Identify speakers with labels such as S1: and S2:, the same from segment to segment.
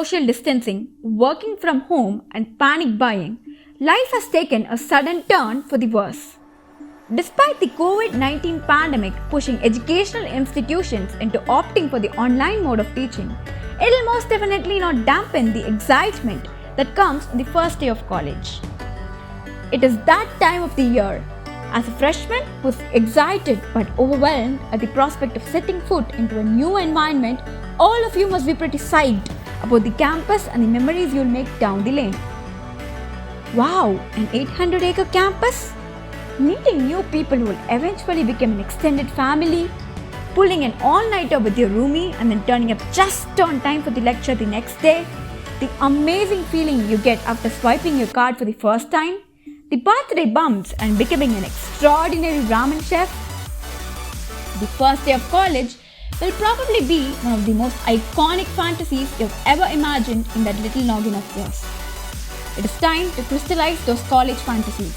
S1: social distancing, working from home, and panic buying, life has taken a sudden turn for the worse. Despite the COVID-19 pandemic pushing educational institutions into opting for the online mode of teaching, it will most definitely not dampen the excitement that comes on the first day of college. It is that time of the year. As a freshman who's excited but overwhelmed at the prospect of setting foot into a new environment, all of you must be pretty psyched about the campus and the memories you'll make down the lane. Wow, an 800-acre campus? Meeting new people who will eventually become an extended family, pulling an all-nighter with your roomie and then turning up just on time for the lecture the next day, the amazing feeling you get after swiping your card for the first time, the birthday bumps and becoming an extraordinary ramen chef. The first day of college will probably be one of the most iconic fantasies you've ever imagined in that little noggin of yours. It is time to crystallize those college fantasies.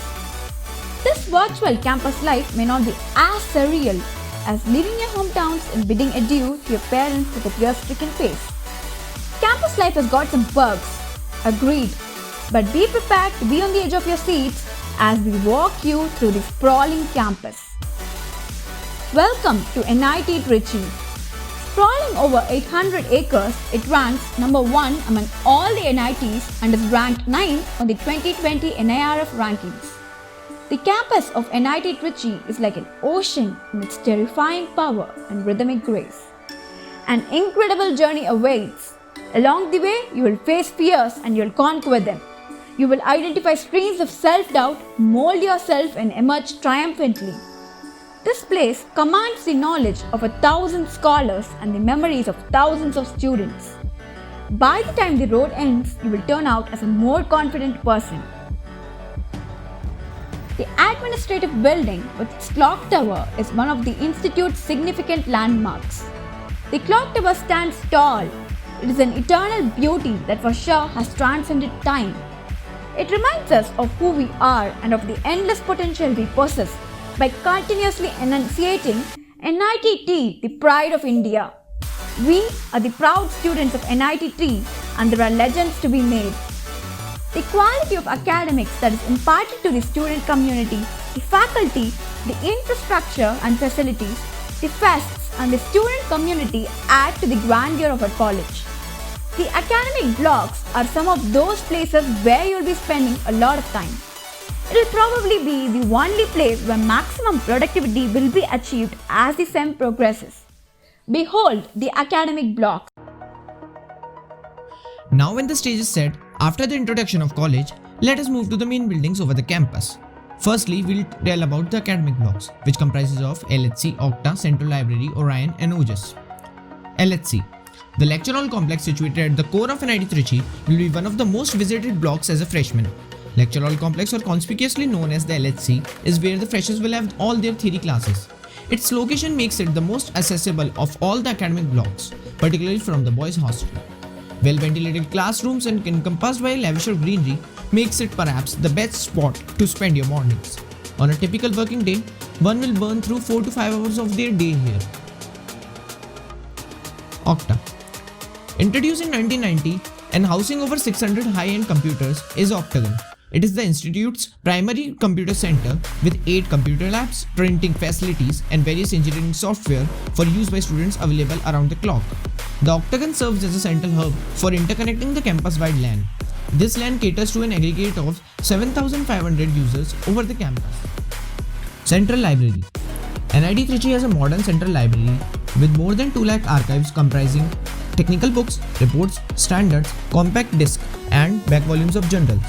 S1: This virtual campus life may not be as surreal as leaving your hometowns and bidding adieu to your parents with a tear-stricken face. Campus life has got some perks, agreed, but be prepared to be on the edge of your seats as we walk you through the sprawling campus. Welcome to NIT Trichy. Sprawling over 800 acres, it ranks number 1 among all the NITs and is ranked 9th on the 2020 NIRF rankings. The campus of NIT Trichy is like an ocean in its terrifying power and rhythmic grace. An incredible journey awaits. Along the way, you will face fears and you will conquer them. You will identify streams of self-doubt, mold yourself and emerge triumphantly. This place commands the knowledge of 1,000 scholars and the memories of thousands of students. By the time the road ends, you will turn out as a more confident person. The administrative building with its clock tower is one of the institute's significant landmarks. The clock tower stands tall. It is an eternal beauty that for sure has transcended time. It reminds us of who we are and of the endless potential we possess by continuously enunciating NITT, the pride of India. We are the proud students of NITT and there are legends to be made. The quality of academics that is imparted to the student community, the faculty, the infrastructure and facilities, the fests and the student community add to the grandeur of our college. The academic blocks are some of those places where you will be spending a lot of time. It will probably be the only place where maximum productivity will be achieved as the SEM progresses. Behold the academic blocks.
S2: Now when the stage is set, after the introduction of college, let us move to the main buildings over the campus. Firstly, we'll tell about the academic blocks, which comprises of LHC, Octa, Central Library, Orion and OJS. LHC. The lecture hall complex situated at the core of NIT Trichy will be one of the most visited blocks as a freshman. Lecture hall complex, or conspicuously known as the LHC, is where the freshers will have all their theory classes. Its location makes it the most accessible of all the academic blocks, particularly from the boys' hostel. Well-ventilated classrooms and encompassed by lavish greenery makes it perhaps the best spot to spend your mornings. On a typical working day, one will burn through 4 to 5 hours of their day here. Octa. Introduced in 1990 and housing over 600 high-end computers is Octagon. It is the institute's primary computer center with 8 computer labs, printing facilities and various engineering software for use by students available around the clock. The Octagon serves as a central hub for interconnecting the campus-wide LAN. This LAN caters to an aggregate of 7,500 users over the campus. Central Library. NIT Trichy has a modern central library with more than 2 lakh archives comprising technical books, reports, standards, compact disc and back volumes of journals.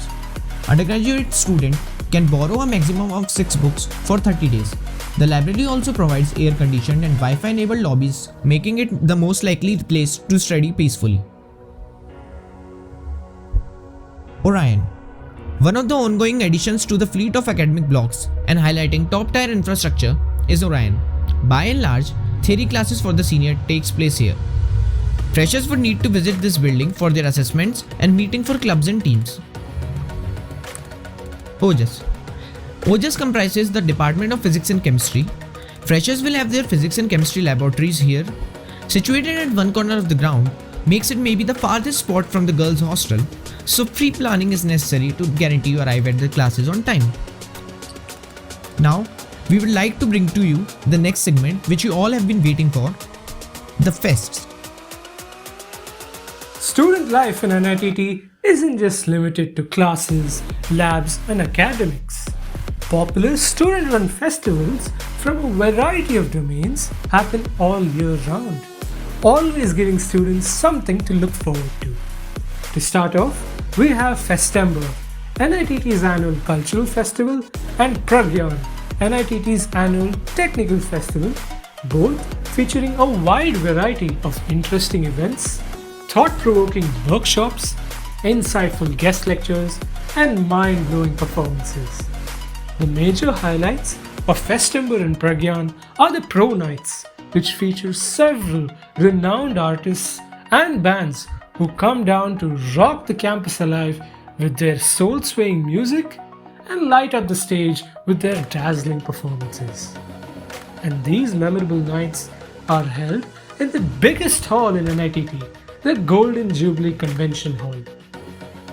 S2: Undergraduate student can borrow a maximum of 6 books for 30 days. The library also provides air-conditioned and Wi-Fi enabled lobbies, making it the most likely place to study peacefully. Orion. One of the ongoing additions to the fleet of academic blocks and highlighting top-tier infrastructure is Orion. By and large, theory classes for the senior takes place here. Freshers would need to visit this building for their assessments and meeting for clubs and teams. OJS. OJS comprises the Department of Physics and Chemistry. Freshers will have their physics and chemistry laboratories here. Situated at one corner of the ground, makes it maybe the farthest spot from the girls' hostel, so pre-planning is necessary to guarantee you arrive at the classes on time. Now, we would like to bring to you the next segment which you all have been waiting for, the fests.
S3: Student life in NITT isn't just limited to classes, labs and academics. Popular student-run festivals from a variety of domains happen all year round, always giving students something to look forward to. To start off, we have Festember, NITT's annual cultural festival, and Pragyan, NITT's annual technical festival, both featuring a wide variety of interesting events, thought-provoking workshops, insightful guest lectures, and mind-blowing performances. The major highlights of Festember and Pragyan are the Pro Nights, which feature several renowned artists and bands who come down to rock the campus alive with their soul-swaying music and light up the stage with their dazzling performances. And these memorable nights are held in the biggest hall in NITT, the Golden Jubilee Convention Hall.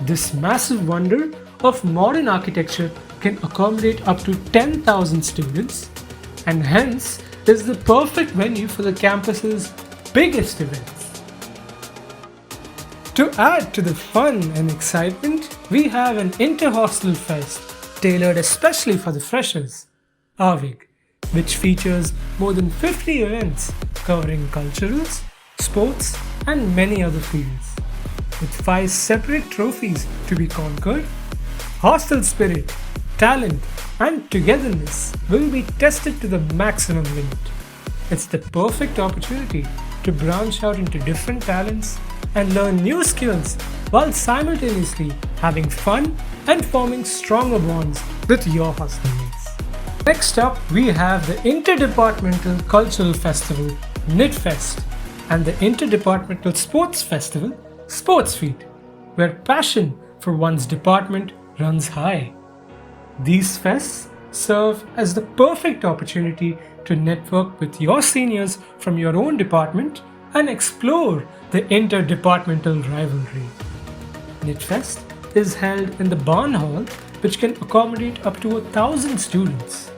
S3: This massive wonder of modern architecture can accommodate up to 10,000 students and hence is the perfect venue for the campus's biggest events. To add to the fun and excitement, we have an inter-hostel fest tailored especially for the freshers, Avig, which features more than 50 events covering culturals, sports and many other fields. With 5 separate trophies to be conquered, hostel spirit, talent and togetherness will be tested to the maximum limit. It's the perfect opportunity to branch out into different talents and learn new skills while simultaneously having fun and forming stronger bonds with your hostelmates. Next up, we have the Interdepartmental Cultural Festival, NIT Fest, and the Interdepartmental Sports Festival, Sports Feet, where passion for one's department runs high. These fests serve as the perfect opportunity to network with your seniors from your own department and explore the interdepartmental rivalry. NIT Fest is held in the Barn Hall, which can accommodate up to 1,000 students.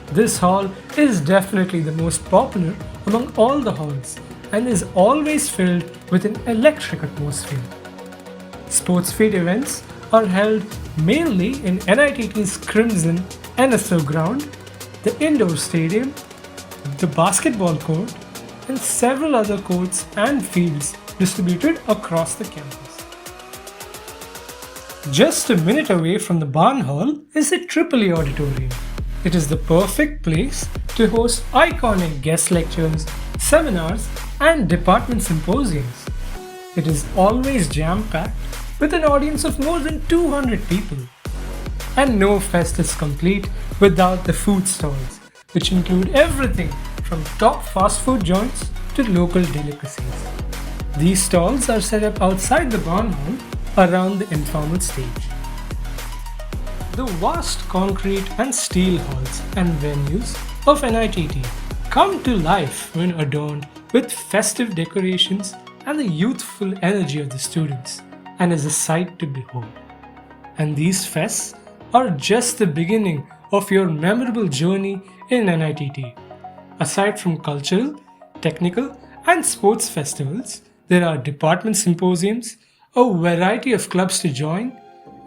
S3: This hall is definitely the most popular among all the halls and is always filled with an electric atmosphere. Sports Feet events are held mainly in NITT's Crimson NSO ground, the indoor stadium, the basketball court, and several other courts and fields distributed across the campus. Just a minute away from the Barn Hall is the Tripoli Auditorium. It is the perfect place to host iconic guest lectures, seminars, and department symposiums. It is always jam-packed with an audience of more than 200 people. And no fest is complete without the food stalls, which include everything from top fast food joints to local delicacies. These stalls are set up outside the Barn Hall around the informal stage. The vast concrete and steel halls and venues of NITT come to life when adorned with festive decorations and the youthful energy of the students, and is a sight to behold. And these fests are just the beginning of your memorable journey in NITT. Aside from cultural, technical, and sports festivals, there are department symposiums, a variety of clubs to join,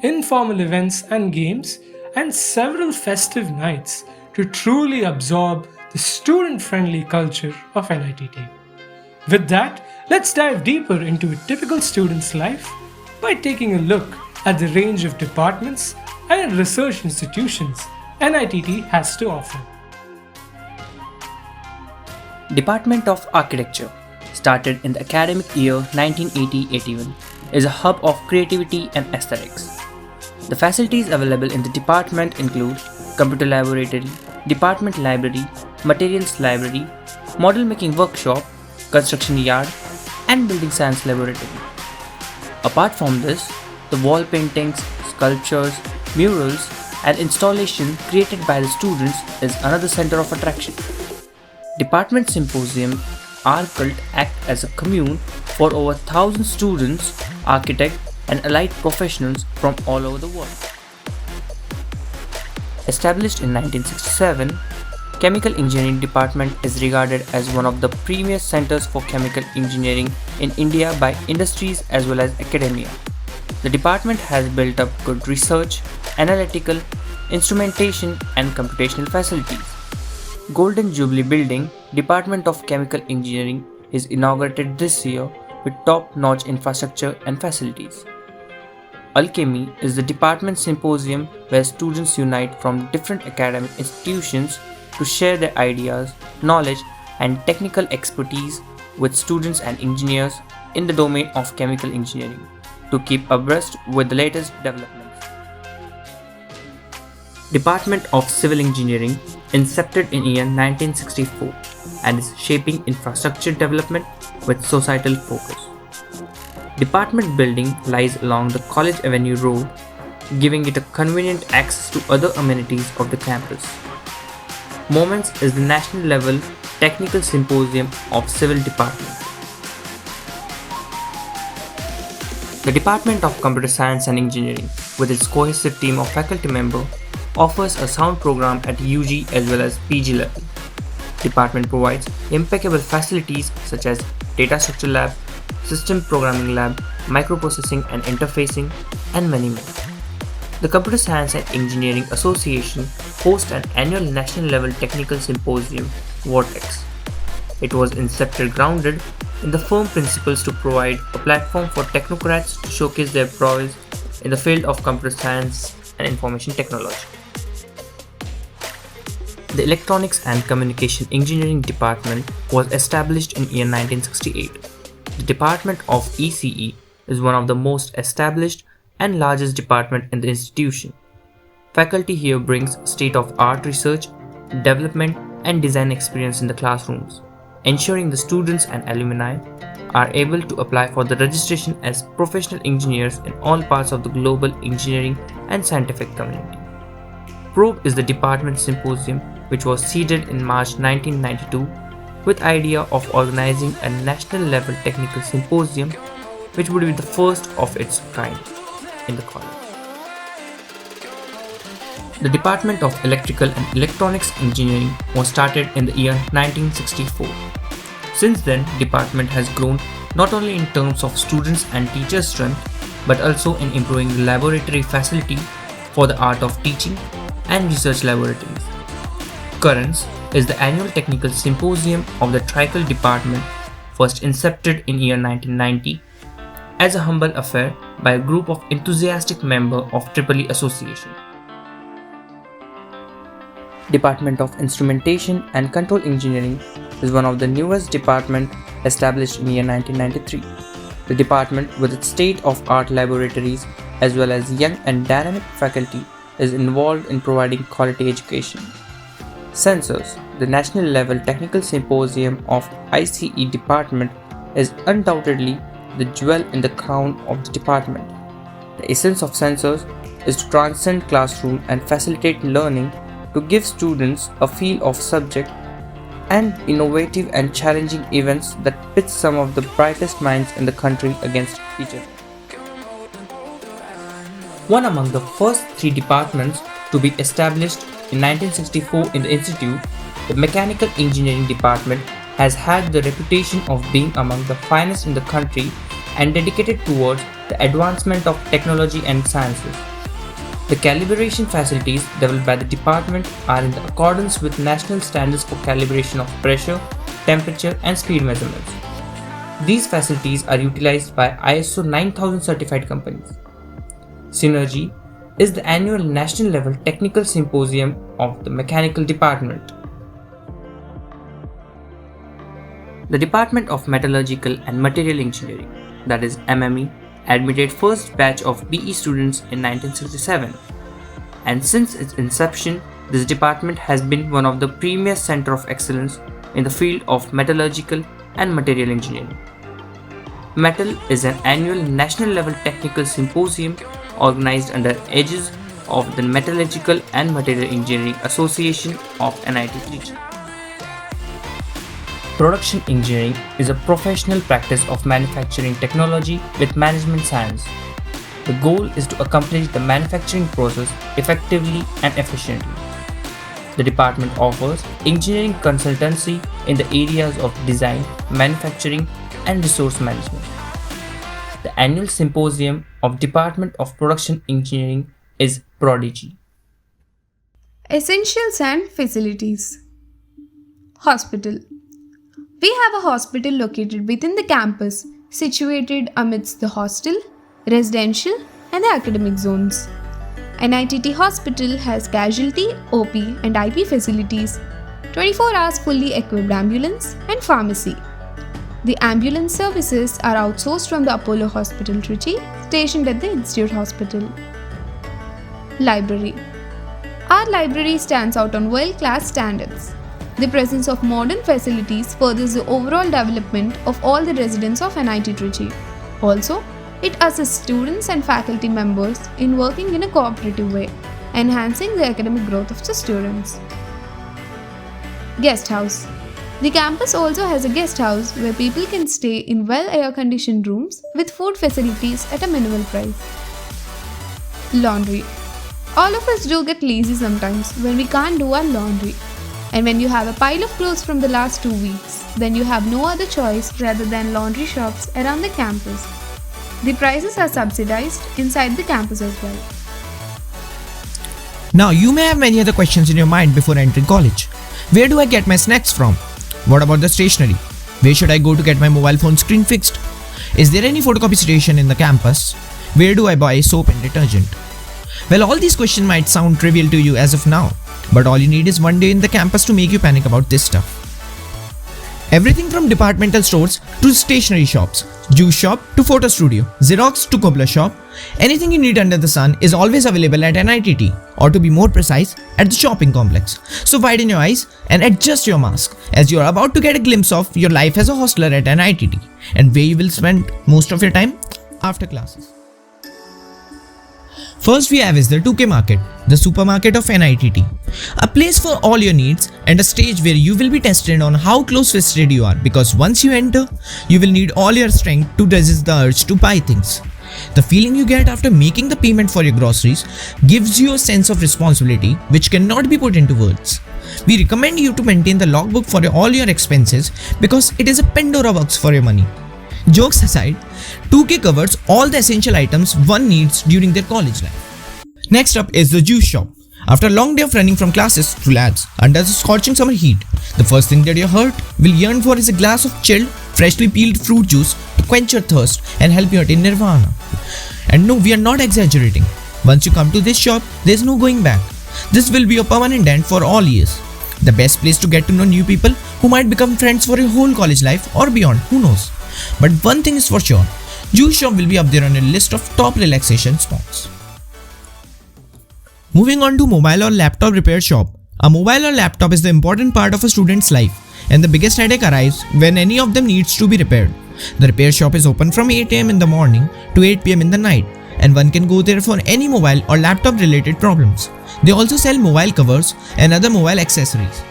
S3: informal events and games, and several festive nights to truly absorb the student-friendly culture of NITT. With that, let's dive deeper into a typical student's life by taking a look at the range of departments and research institutions NITT has to offer.
S4: Department of Architecture, started in the academic year 1980-81, is a hub of creativity and aesthetics. The facilities available in the department include computer laboratory, department library, materials library, model making workshop, construction yard, and building science laboratory. Apart from this, the wall paintings, sculptures, murals, and installation created by the students is another center of attraction. Department Symposium Cult act as a commune for over 1,000 students, architects, and allied professionals from all over the world. Established in 1967, Chemical Engineering Department is regarded as one of the premier centers for chemical engineering in India by industries as well as academia. The department has built up good research, analytical, instrumentation, and computational facilities. Golden Jubilee Building, Department of Chemical Engineering, is inaugurated this year with top-notch infrastructure and facilities. Alchemy is the department symposium where students unite from different academic institutions to share their ideas, knowledge, and technical expertise with students and engineers in the domain of chemical engineering to keep abreast with the latest developments. Department of Civil Engineering incepted in year 1964 and is shaping infrastructure development with societal focus. Department building lies along the College Avenue Road, giving it a convenient access to other amenities of the campus. Moments is the national level technical symposium of Civil Department. The Department of Computer Science and Engineering, with its cohesive team of faculty members, offers a sound program at UG as well as PG level. Department provides impeccable facilities such as data structure lab, system programming lab, microprocessing and interfacing, and many more. The Computer Science and Engineering Association hosts an annual national level technical symposium, Vortex. It was incepted grounded in the firm principles to provide a platform for technocrats to showcase their prowess in the field of computer science and information technology. The Electronics and Communication Engineering Department was established in year 1968. The Department of ECE is one of the most established and largest department in the institution. Faculty here brings state-of-art research, development, and design experience in the classrooms, ensuring the students and alumni are able to apply for the registration as professional engineers in all parts of the global engineering and scientific community. Probe is the department symposium which was seeded in March 1992 with idea of organizing a national level technical symposium which would be the first of its kind in the college. The Department of Electrical and Electronics Engineering was started in the year 1964. Since then, department has grown not only in terms of students and teachers' strength, but also in improving the laboratory facility for the art of teaching and research laboratories. Currents is the annual technical symposium of the Trical Department, first incepted in year 1990 as a humble affair by a group of enthusiastic members of Tripoli Association. Department of Instrumentation and Control Engineering is one of the newest departments established in year 1993. The department, with its state-of-art laboratories as well as young and dynamic faculty, is involved in providing quality education. Sensors, the national level technical symposium of ICE department, is undoubtedly the jewel in the crown of the department. The essence of sensors is to transcend classroom and facilitate learning to give students a feel of subject and innovative and challenging events that pit some of the brightest minds in the country against each other. One among the first three departments to be established in 1964 in the institute, the Mechanical Engineering Department has had the reputation of being among the finest in the country and dedicated towards the advancement of technology and sciences. The calibration facilities developed by the department are in accordance with national standards for calibration of pressure, temperature, and speed measurements. These facilities are utilized by ISO 9000 certified companies. Synergy is the annual national level technical symposium of the Mechanical Department. The Department of Metallurgical and Material Engineering, that is MME, admitted first batch of BE students in 1967, and since its inception, this department has been one of the premier center of excellence in the field of metallurgical and material engineering. Metal is an annual national level technical symposium organized under aegis of the Metallurgical and Material Engineering Association of NIT Trichy. Production engineering is a professional practice of manufacturing technology with management science. The goal is to accomplish the manufacturing process effectively and efficiently. The department offers engineering consultancy in the areas of design, manufacturing, and resource management. The annual symposium of Department of Production Engineering is Prodigy.
S5: Essentials and facilities. Hospital. We have a hospital located within the campus, situated amidst the hostel, residential, and the academic zones. NITT Hospital has casualty, OP, and IP facilities, 24 hours fully equipped ambulance, and pharmacy. The ambulance services are outsourced from the Apollo Hospital Trichy, stationed at the Institute Hospital. Library. Our library stands out on world-class standards. The presence of modern facilities furthers the overall development of all the residents of NIT Trichy. Also, it assists students and faculty members in working in a cooperative way, enhancing the academic growth of the students. Guest house. The campus also has a guest house where people can stay in well air-conditioned rooms with food facilities at a minimal price. Laundry. All of us do get lazy sometimes when we can't do our laundry. And when you have a pile of clothes from the last 2 weeks, then you have no other choice rather than laundry shops around the campus. The prices are subsidized inside the campus as well.
S2: Now you may have many other questions in your mind before entering college. Where do I get my snacks from? What about the stationery? Where should I go to get my mobile phone screen fixed? Is there any photocopy station in the campus? Where do I buy soap and detergent? Well, all these questions might sound trivial to you as of now, but all you need is one day in the campus to make you panic about this stuff. Everything from departmental stores to stationery shops, juice shop to photo studio, Xerox to cobbler shop, anything you need under the sun is always available at NITT, or to be more precise, at the shopping complex. So widen your eyes and adjust your mask as you are about to get a glimpse of your life as a hostler at NITT and where you will spend most of your time after classes. First we have is the 2K Market, the supermarket of NITT. A place for all your needs and a stage where you will be tested on how close-fisted you are, because once you enter, you will need all your strength to resist the urge to buy things. The feeling you get after making the payment for your groceries gives you a sense of responsibility which cannot be put into words. We recommend you to maintain the logbook for all your expenses because it is a Pandora box for your money. Jokes aside, 2K covers all the essential items one needs during their college life. Next up is the juice shop. After a long day of running from classes to labs under the scorching summer heat, the first thing that your heart will yearn for is a glass of chilled, freshly peeled fruit juice to quench your thirst and help you attain nirvana. And no, we are not exaggerating. Once you come to this shop, there is no going back. This will be a permanent dent for all years. The best place to get to know new people who might become friends for your whole college life or beyond, who knows. But one thing is for sure, juice shop will be up there on your list of top relaxation spots. Moving on to mobile or laptop repair shop. A mobile or laptop is the important part of a student's life, and the biggest headache arrives when any of them needs to be repaired. The repair shop is open from 8 am in the morning to 8 pm in the night, and one can go there for any mobile or laptop related problems. They also sell mobile covers and other mobile accessories.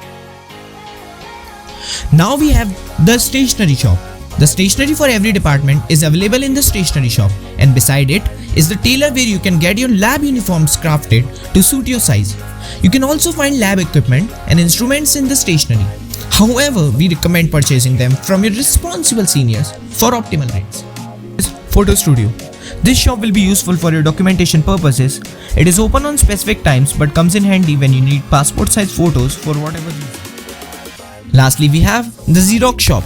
S2: Now we have the stationery shop. The stationery for every department is available in the stationery shop, and beside it is the tailor where you can get your lab uniforms crafted to suit your size. You can also find lab equipment and instruments in the stationery. However, we recommend purchasing them from your responsible seniors for optimal rates. Photo studio. This shop will be useful for your documentation purposes. It is open on specific times but comes in handy when you need passport size photos for whatever reason. Lastly, we have the Xerox shop.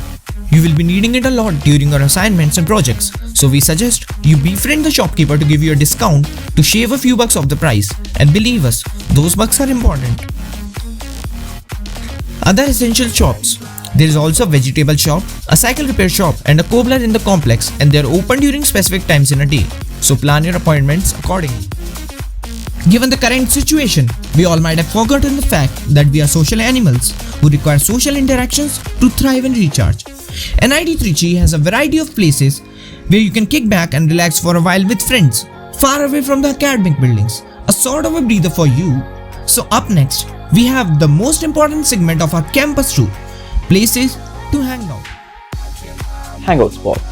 S2: You will be needing it a lot during your assignments and projects, so we suggest you befriend the shopkeeper to give you a discount to shave a few bucks off the price, and believe us, those bucks are important. Other essential shops. There is also a vegetable shop, a cycle repair shop and a cobbler in the complex, and they are open during specific times in a day, so plan your appointments accordingly. Given the current situation, we all might have forgotten the fact that we are social animals who require social interactions to thrive and recharge. NIT Trichy has a variety of places where you can kick back and relax for a while with friends, far away from the academic buildings, a sort of a breather for you. So up next, we have the most important segment of our campus tour, places to hang out.
S6: Hangout spots.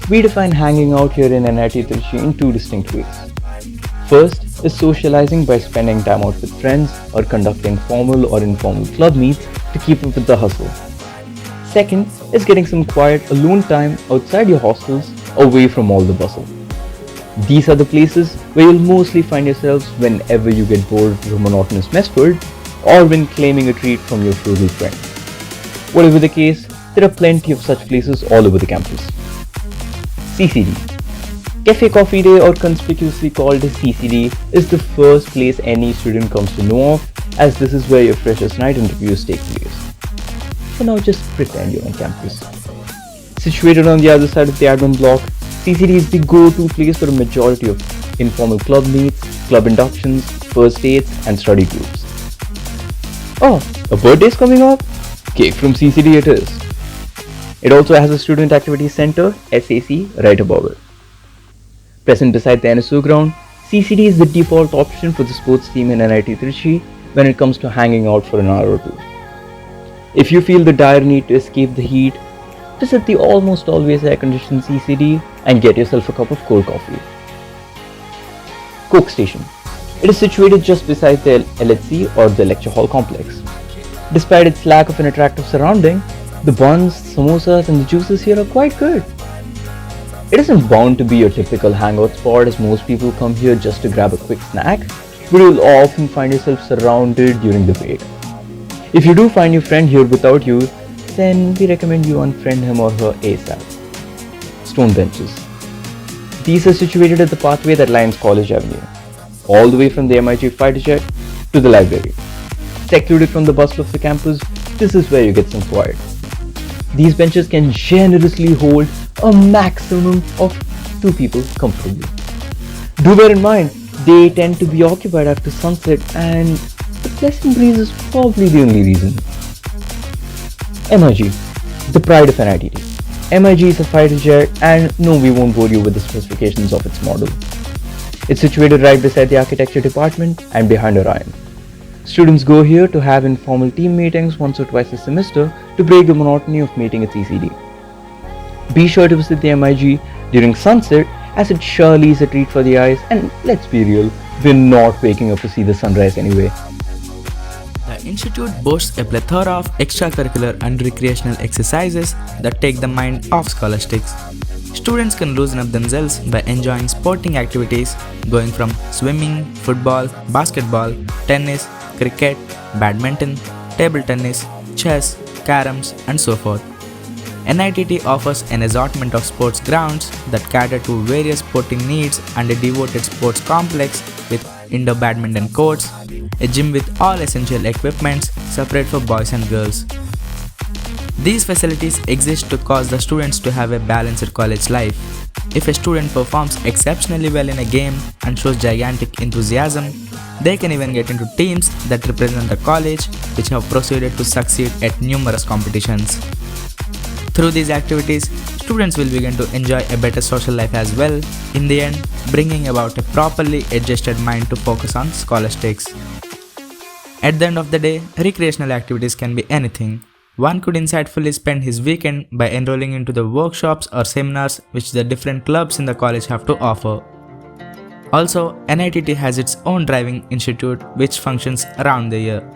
S6: We define hanging out here in NIT Trichy in two distinct ways. First is socializing by spending time out with friends or conducting formal or informal club meets to keep up with the hustle. Second is getting some quiet alone time outside your hostels, away from all the bustle. These are the places where you'll mostly find yourselves whenever you get bored of the monotonous mess food or when claiming a treat from your frugal friend. Whatever the case, there are plenty of such places all over the campus. CCD. Cafe Coffee Day, or conspicuously called as CCD, is the first place any student comes to know of, as this is where your freshers' night interviews take place. For now, just pretend you're on campus. Situated on the other side of the admin block, CCD is the go-to place for a majority of informal club meets, club inductions, first dates, and study groups. Oh, a birthday's coming up? Cake from CCD it is. It also has a Student Activity Center, SAC, right above it. Present beside the NSO ground, CCD is the default option for the sports team in NIT Trichy when it comes to hanging out for an hour or two. If you feel the dire need to escape the heat, visit the almost always air-conditioned CCD and get yourself a cup of cold coffee. Coke Station. It is situated just beside the LHC or the lecture hall complex. Despite its lack of an attractive surrounding, the buns, samosas and the juices here are quite good. It isn't bound to be your typical hangout spot, as most people come here just to grab a quick snack, but you'll often find yourself surrounded during the break. If you do find your friend here without you, then we recommend you unfriend him or her ASAP. Stone benches. These are situated at the pathway that lines College Avenue, all the way from the MIG fighter jet to the library. Secluded from the bustle of the campus, this is where you get some quiet. These benches can generously hold a maximum of 2 people comfortably. Do bear in mind, they tend to be occupied after sunset, and the pleasant breeze is probably the only reason. MIG, the pride of NIT. MIG is a fighter jet, and no, we won't bore you with the specifications of its model. It's situated right beside the architecture department and behind Orion. Students go here to have informal team meetings once or twice a semester to break the monotony of meeting at CCD. Be sure to visit the MIG during sunset, as it surely is a treat for the eyes, and let's be real, we're not waking up to see the sunrise anyway.
S7: The institute boasts a plethora of extracurricular and recreational exercises that take the mind off scholastics. Students can loosen up themselves by enjoying sporting activities going from swimming, football, basketball, tennis, cricket, badminton, table tennis, chess, caroms, and so forth. NITT offers an assortment of sports grounds that cater to various sporting needs and a devoted sports complex with indoor badminton courts, a gym with all essential equipments separate for boys and girls. These facilities exist to cause the students to have a balanced college life. If a student performs exceptionally well in a game and shows gigantic enthusiasm, they can even get into teams that represent the college, which have proceeded to succeed at numerous competitions. Through these activities, students will begin to enjoy a better social life as well, in the end bringing about a properly adjusted mind to focus on scholastics. At the end of the day, recreational activities can be anything. One could insightfully spend his weekend by enrolling into the workshops or seminars which the different clubs in the college have to offer. Also, NITT has its own driving institute which functions around the year.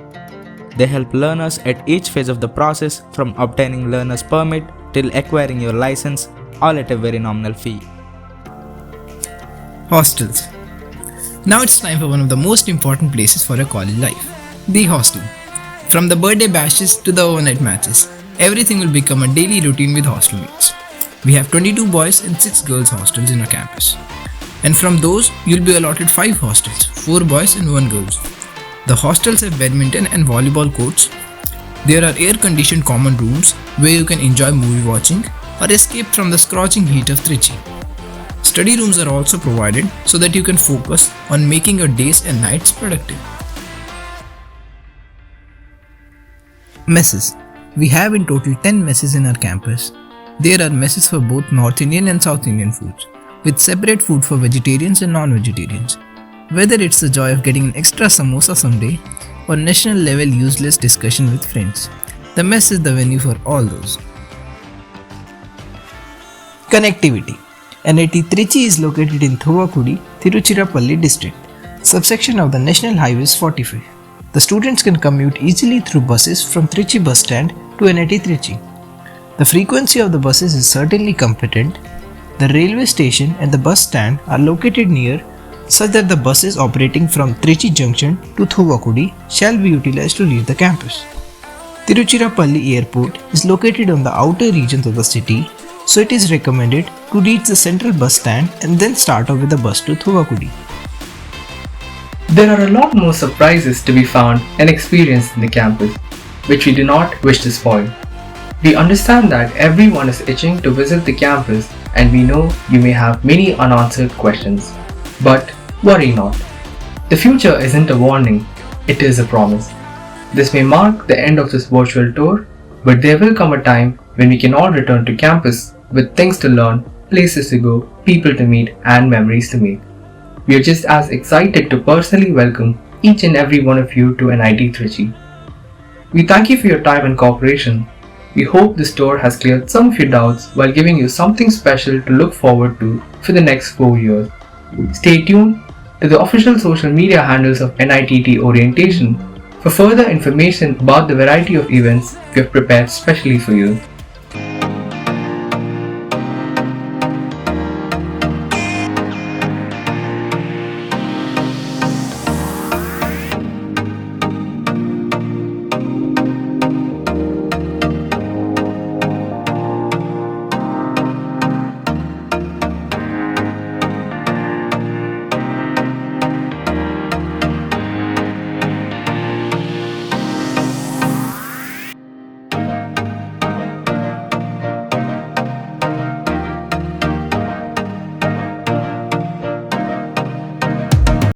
S7: They help learners at each phase of the process, from obtaining learner's permit till acquiring your license, all at a very nominal fee.
S8: Hostels. Now it's time for one of the most important places for a college life, the hostel. From the birthday bashes to the overnight matches, everything will become a daily routine with hostel mates. We have 22 boys and 6 girls hostels in our campus. And from those, you'll be allotted 5 hostels, 4 boys and 1 girls. The hostels have badminton and volleyball courts. There are air-conditioned common rooms where you can enjoy movie watching or escape from the scorching heat of Trichy. Study rooms are also provided so that you can focus on making your days and nights productive. Messes. We have in total 10 messes in our campus. There are messes for both North Indian and South Indian foods, with separate food for vegetarians and non-vegetarians. Whether it's the joy of getting an extra samosa someday or national level useless discussion with friends, The mess is the venue for all those. Connectivity. NIT Trichy is located in Thuvakudi, Tiruchirappalli district, subsection of the National Highways 45. The students can commute easily through buses from Trichy bus stand to NIT Trichy. The frequency of the buses is certainly competent. The railway station and the bus stand are located near, such that the buses operating from Trichy junction to Thuvakudi shall be utilized to reach the campus. Tiruchirappalli Airport is located on the outer regions of the city, so it is recommended to reach the central bus stand and then start off with the bus to Thuvakudi.
S9: There are a lot more surprises to be found and experienced in the campus, which we do not wish to spoil. We understand that everyone is itching to visit the campus, and we know you may have many unanswered questions. But worry not. The future isn't a warning, it is a promise. This may mark the end of this virtual tour, but there will come a time when we can all return to campus with things to learn, places to go, people to meet, and memories to make. We are just as excited to personally welcome each and every one of you to NIT Trichy. We thank you for your time and cooperation. We hope this tour has cleared some of your doubts while giving you something special to look forward to for the next 4 years. Stay tuned to the official social media handles of NITT Orientation for further information about the variety of events we have prepared specially for you.